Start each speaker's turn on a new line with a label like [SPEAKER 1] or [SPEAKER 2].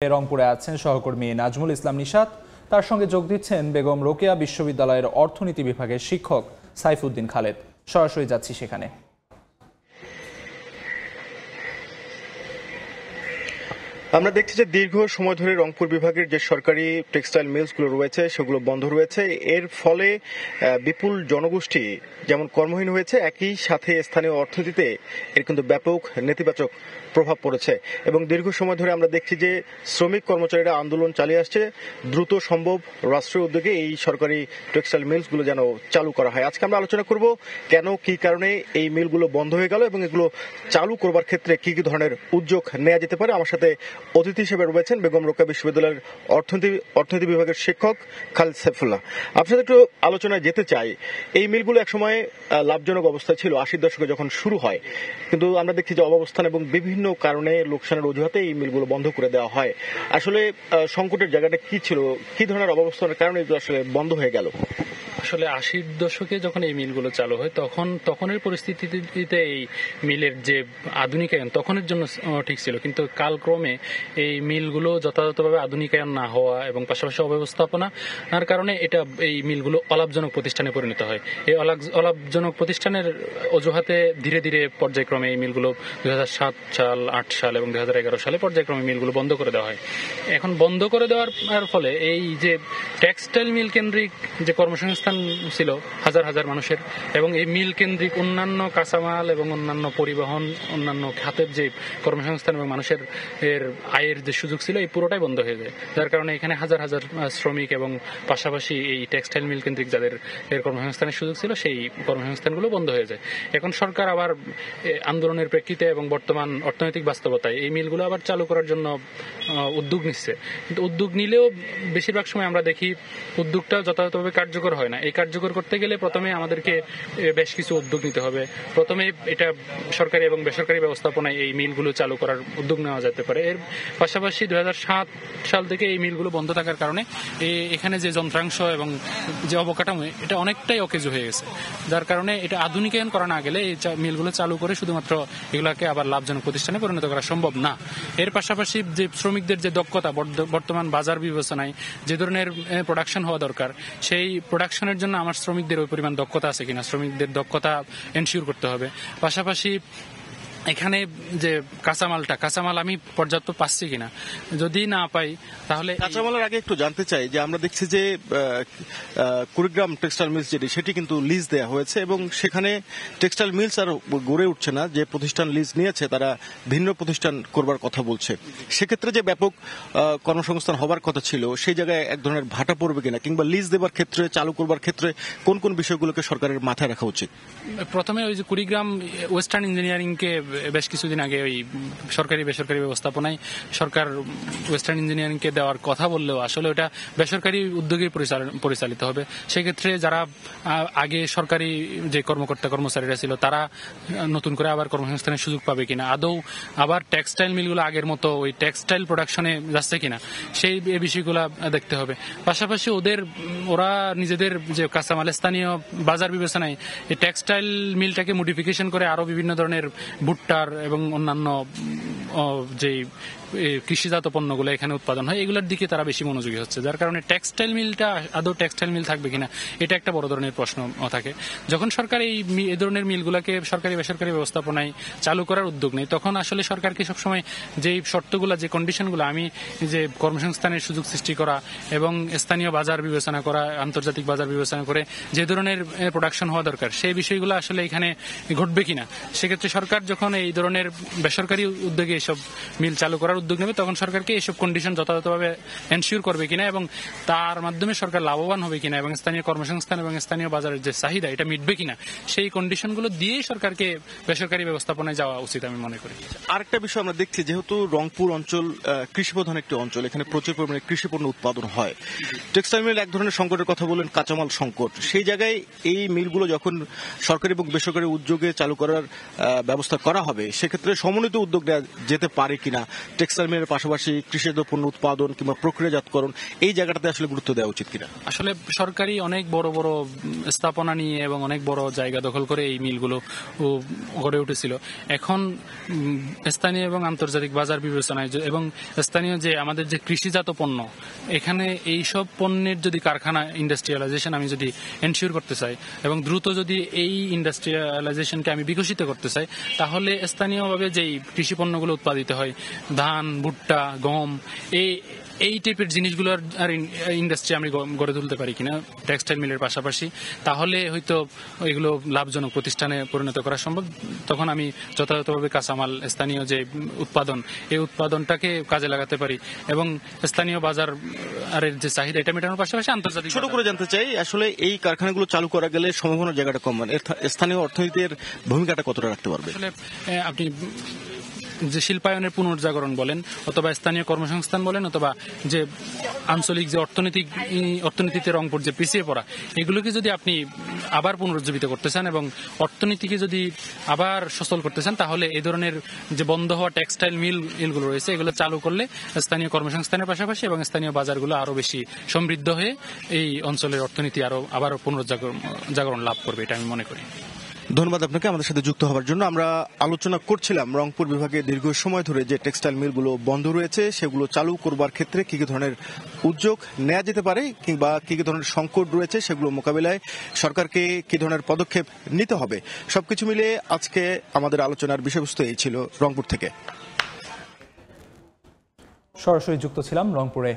[SPEAKER 1] রংপুরে আছেন সহকর্মী নাজমুল ইসলাম নিশাত, তার সঙ্গে যোগ দিচ্ছেন বেগম রোকেয়া বিশ্ববিদ্যালয়ের অর্থনীতি বিভাগের শিক্ষক সাইফুদ্দিন খালেদ। সরাসরি যাচ্ছি সেখানে।
[SPEAKER 2] আমরা দেখছি যে দীর্ঘ সময় ধরে রংপুর বিভাগের যে সরকারি টেক্সটাইল মিলসগুলো রয়েছে সেগুলো বন্ধ রয়েছে। এর ফলে বিপুল জনগোষ্ঠী যেমন কর্মহীন হয়েছে, একই সাথে স্থানীয় অর্থনীতিতে এর কিন্তু ব্যাপক নেতিবাচক প্রভাব পড়েছে। এবং দীর্ঘ সময় ধরে আমরা দেখছি যে শ্রমিক কর্মচারীরা আন্দোলন চালিয়ে আসছে, দ্রুত সম্ভব রাষ্ট্রীয় উদ্যোগে এই সরকারি টেক্সটাইল মিলসগুলো যেন চালু করা হয়। আজকে আমরা আলোচনা করব কেন, কি কারণে এই মিলগুলো বন্ধ হয়ে গেল এবং এগুলো চালু করবার ক্ষেত্রে কি কি ধরনের উদ্যোগ নেওয়া যেতে পারে। আমার সাথে অতিথি হিসেবে রয়েছেন বেগম রোকেয়া বিশ্ববিদ্যালয়ের অর্থনীতি বিভাগের শিক্ষক খালেদ সাইফুল্লাহ। আপনার সাথে একটু আলোচনায় যেতে চাই। এই মিলগুলো একসময় লাভজনক অবস্থায় ছিল 80 দশকে যখন শুরু হয়, কিন্তু আমরা দেখছি যে অবস্থান এবং বিভিন্ন কারণে লোকসানের অজুহাতে এই মিলগুলো বন্ধ করে দেওয়া হয়। আসলে সংকটের জায়গাটা কি ছিল, কি ধরনের অবস্থানের কারণে এগুলো আসলে বন্ধ হয়ে গেল?
[SPEAKER 3] আসলে 80 দশকে যখন এই মিলগুলো চালু হয় তখনের পরিস্থিতিতে এই মিলের যে আধুনিকায়ন তখনের জন্য ঠিক ছিল, কিন্তু কালক্রমে এই মিলগুলো যথাযথভাবে আধুনিকায়ন না হওয়া এবং পাশাপাশি অব্যবস্থাপনার কারণে এই মিলগুলো অলাভজনক প্রতিষ্ঠানে পরিণত হয়। এই অলাভজনক প্রতিষ্ঠানের অজুহাতে ধীরে ধীরে পর্যায়ক্রমে এই মিলগুলো 2007 সাল, 8 সাল এবং 2011 সালে পর্যায়ক্রমে মিলগুলো বন্ধ করে দেওয়া হয়। এখন বন্ধ করে দেওয়ার ফলে এই যে টেক্সটাইল মিল কেন্দ্রিক যে কর্মসংস্থান ছিল হাজার হাজার মানুষের, এবং এই মিল কেন্দ্রিক অন্যান্য কাঁচামাল এবং অন্যান্য পরিবহন, অন্যান্য খাতের যে কর্মসংস্থান এবং মানুষের আয়ের যে সুযোগ ছিল, এই পুরোটাই বন্ধ হয়ে যায়। যার কারণে এখানে হাজার হাজার শ্রমিক এবং পাশাপাশি এই টেক্সটাইল মিল কেন্দ্রিক যাদের কর্মসংস্থানের সুযোগ ছিল সেই কর্মসংস্থানগুলো বন্ধ হয়ে যায়। এখন সরকার আবার আন্দোলনের প্রেক্ষিতে এবং বর্তমান অর্থনৈতিক বাস্তবতায় এই মিলগুলো আবার চালু করার জন্য উদ্যোগ নিচ্ছে। কিন্তু উদ্যোগ নিলেও বেশিরভাগ সময় আমরা দেখি উদ্যোগটা যথাযথভাবে কার্যকর হয় না। এই কার্যকর করতে গেলে প্রথমে আমাদেরকে বেশ কিছু উদ্যোগ নিতে হবে। প্রথমে এটা সরকারি এবং বেসরকারি ব্যবস্থাপনায় এই মিলগুলো চালু করার উদ্যোগ নেওয়া যেতে পারে। এর পাশাপাশি 2007 সাল থেকে এই মিলগুলো বন্ধ থাকার কারণে এখানে যে যন্ত্রাংশ এবং যে অবকাঠামো এটা অনেকটাই অকেজো হয়ে গেছে। যার কারণে এটা আধুনিকায়ন করা না গেলে এই মিলগুলো চালু করে শুধুমাত্র এগুলোকে আবার লাভজনক প্রতিষ্ঠানে পরিণত করা সম্ভব না। এর পাশাপাশি যে শ্রমিকদের যে দক্ষতা বর্তমান বাজার বিবেচনায় যে ধরনের প্রোডাকশন হওয়া দরকার, সেই প্রোডাকশনের জন্য আমার শ্রমিকদের ওই পরিমাণ দক্ষতা আছে কিনা, শ্রমিকদের দক্ষতা এনশিওর করতে হবে। পাশাপাশি এখানে যে কাঁচামাল আমি পর্যাপ্ত পাচ্ছি কিনা, যদি না পাই তাহলে
[SPEAKER 2] কাঁচামালের আগে একটু জানতে চাই যে আমরা দেখছি যে কুড়িগ্রাম টেক্সটাইল মিলস সেটি কিন্তু লিজ দেওয়া হয়েছে এবং সেখানে টেক্সটাইল মিলস আর গড়ে উঠছে না। যে প্রতিষ্ঠান লিজ নিয়েছে তারা ভিন্ন প্রতিষ্ঠান করবার কথা বলছে। সেক্ষেত্রে যে ব্যাপক কর্মসংস্থান হবার কথা ছিল সেই জায়গায় এক ধরনের ভাটা পড়বে কিনা, কিংবা লিজ দেবার ক্ষেত্রে, চালু করবার ক্ষেত্রে কোন কোন বিষয়গুলোকে সরকারের মাথায় রাখা উচিত?
[SPEAKER 3] প্রথমে ওই যে কুড়িগ্রাম ওয়েস্টার্ন ইঞ্জিনিয়ারিংকে বেশ কিছুদিন আগে ওই সরকারি বেসরকারি ব্যবস্থাপনায় সরকার ওয়েস্টার্ন ইঞ্জিনিয়ারিংকে দেওয়ার কথা বললেও আসলে ওটা বেসরকারি উদ্যোগে পরিচালিত হবে। সেক্ষেত্রে যারা আগে সরকারি যে কর্মচারীরা ছিল তারা নতুন করে আবার কর্মসংস্থানের সুযোগ পাবে কিনা, আদৌ আবার টেক্সটাইল মিলগুলো আগের মতো ওই টেক্সটাইল প্রোডাকশনে যাচ্ছে কিনা, সেই বিষয়গুলো দেখতে হবে। পাশাপাশি ওরা নিজেদের যে কাঁচামাল স্থানীয় বাজার বিবেচনায় এই টেক্সটাইল মিলটাকে মডিফিকেশন করে আরো বিভিন্ন ধরনের ভুট্টার এবং অন্যান্য যে কৃষিজাত পণ্যগুলো এখানে উৎপাদন হয় এগুলোর দিকে তারা বেশি মনোযোগী হচ্ছে। যার কারণে টেক্সটাইল মিলটা আদৌ টেক্সটাইল মিল থাকবে কিনা এটা একটা বড় ধরনের প্রশ্ন থাকে। যখন সরকার এই ধরনের মিলগুলোকে সরকারি বেসরকারি ব্যবস্থাপনায় চালু করার উদ্যোগ নেই, তখন আসলে সরকারকে সবসময় যেই শর্তগুলো, যে কন্ডিশনগুলো, আমি যে কর্মসংস্থানের সুযোগ সৃষ্টি করা এবং স্থানীয় বাজার বিবেচনা করা, আন্তর্জাতিক বাজার বিবেচনা করে যে ধরনের প্রোডাকশন হওয়া দরকার সেই বিষয়গুলো আসলে এখানে ঘটবে কিনা, সেক্ষেত্রে সরকার যখন এই ধরনের বেসরকারি উদ্যোগে এসব মিল চালু করার উদ্যোগ নেবে তখন সরকারকে এইসব কন্ডিশন যথাযথভাবে এনশিওর করবে কিনা এবং তার মাধ্যমে সরকার লাভবান হবে কিনা এবং স্থানীয় কর্মসংস্থান এবং স্থানীয় বাজারের যে চাহিদা এটা মিটবে কিনা, সেই কন্ডিশনগুলো দিয়ে সরকারকে বেসরকারি ব্যবস্থাপনায় যাওয়া উচিত আমি মনে করি।
[SPEAKER 2] আরেকটা বিষয় আমরা দেখছি, যেহেতু রংপুর অঞ্চল কৃষিপ্রধান একটি অঞ্চল, এখানে প্রচুর পরিমাণে কৃষিপণ্য উৎপাদন হয়। টেক্সটাইল মিল এক ধরনের সংকটের কথা বলেন, কাঁচামাল সংকট। সেই জায়গায় এই মিলগুলো যখন সরকারি এবং বেসরকারি উদ্যোগে চালু করার ব্যবস্থা করা হবে সেক্ষেত্রে সমন্বিত উদ্যোগ নেওয়া যেতে পারে কিনা, টেক্সটাইল মিলের পাশাপাশি কৃষিজাত পণ্য উৎপাদন কিংবা প্রক্রিয়াজাতকরণ এই জায়গাটাতে আসলে গুরুত্ব দেওয়া উচিত কিনা?
[SPEAKER 3] আসলে সরকারি অনেক বড় বড় স্থাপনা নিয়ে এবং অনেক বড় জায়গা দখল করে এই মিলগুলো গড়ে উঠেছিল। এখন স্থানীয় এবং আন্তর্জাতিক বাজার বিবেচনায় এবং স্থানীয় যে আমাদের যে কৃষিজাত পণ্য, এখানে এই সব পণ্যের যদি কারখানা ইন্ডাস্ট্রিয়ালাইজেশন আমি যদি এনশিওর করতে চাই এবং দ্রুত যদি এই ইন্ডাস্ট্রিয়ালাইজেশনকে আমি বিকশিত করতে চাই, তাহলে স্থানীয়ভাবে যেই কৃষি পণ্যগুলো উৎপাদিত হয়, ধান, ভুট্টা, গম, এই টাইপের জিনিসগুলোর আর ইন্ডাস্ট্রি আমি গড়ে তুলতে পারি কিনা টেক্সটাইল মিলের পাশাপাশি, তাহলে হয়তো এগুলো লাভজনক প্রতিষ্ঠানে পরিণত করা সম্ভব। তখন আমি যথাযথভাবে কাঁচামাল, স্থানীয় যে উৎপাদন, এই উৎপাদনটাকে কাজে লাগাতে পারি এবং স্থানীয় বাজার আর যে চাহিদা এটা মেটানোর পাশাপাশি আন্তর্জাতিক।
[SPEAKER 2] ছোট করে জানতে চাই, আসলে এই কারখানাগুলো চালু করা গেলে সম্ভাবনার জায়গাটা কম, মানে স্থানীয় অর্থনীতির ভূমিকাটা কতটা রাখতে পারবে?
[SPEAKER 3] আসলে আপনি যে শিল্পায়নের পুনর্জাগরণ বলেন, অথবা স্থানীয় কর্মসংস্থান বলেন, অথবা যে আঞ্চলিক যে অর্থনীতিতে রংপুর যে পিছিয়ে পড়া, এগুলোকে যদি আপনি আবার পুনরুজ্জীবিত করতে চান এবং অর্থনীতিকে যদি আবার সচল করতে চান, তাহলে এই ধরনের যে বন্ধ হওয়া টেক্সটাইল মিলগুলো রয়েছে, এগুলো চালু করলে স্থানীয় কর্মসংস্থানের পাশাপাশি এবং স্থানীয় বাজারগুলো আরো বেশি সমৃদ্ধ হয়ে এই অঞ্চলের অর্থনীতি আবার পুনর্জাগরণ লাভ করবে, এটা আমি মনে করি।
[SPEAKER 2] ধন্যবাদ আপনাকে আমাদের সাথে যুক্ত হওয়ার জন্য। আমরা আলোচনা করছিলাম রংপুর বিভাগে দীর্ঘ সময় ধরে যে টেক্সটাইল মিলগুলো বন্ধ রয়েছে সেগুলো চালু করবার ক্ষেত্রে কি কি ধরনের উদ্যোগ নেওয়া যেতে পারে কিংবা কি কি ধরনের সংকট রয়েছে সেগুলো মোকাবিলায় সরকারকে কি ধরনের পদক্ষেপ নিতে হবে, সবকিছু মিলে আজকে আমাদের আলোচনার বিষয়বস্তু এই ছিল রংপুর থেকে।
[SPEAKER 1] সরাসরি যুক্ত ছিলাম রংপুরে।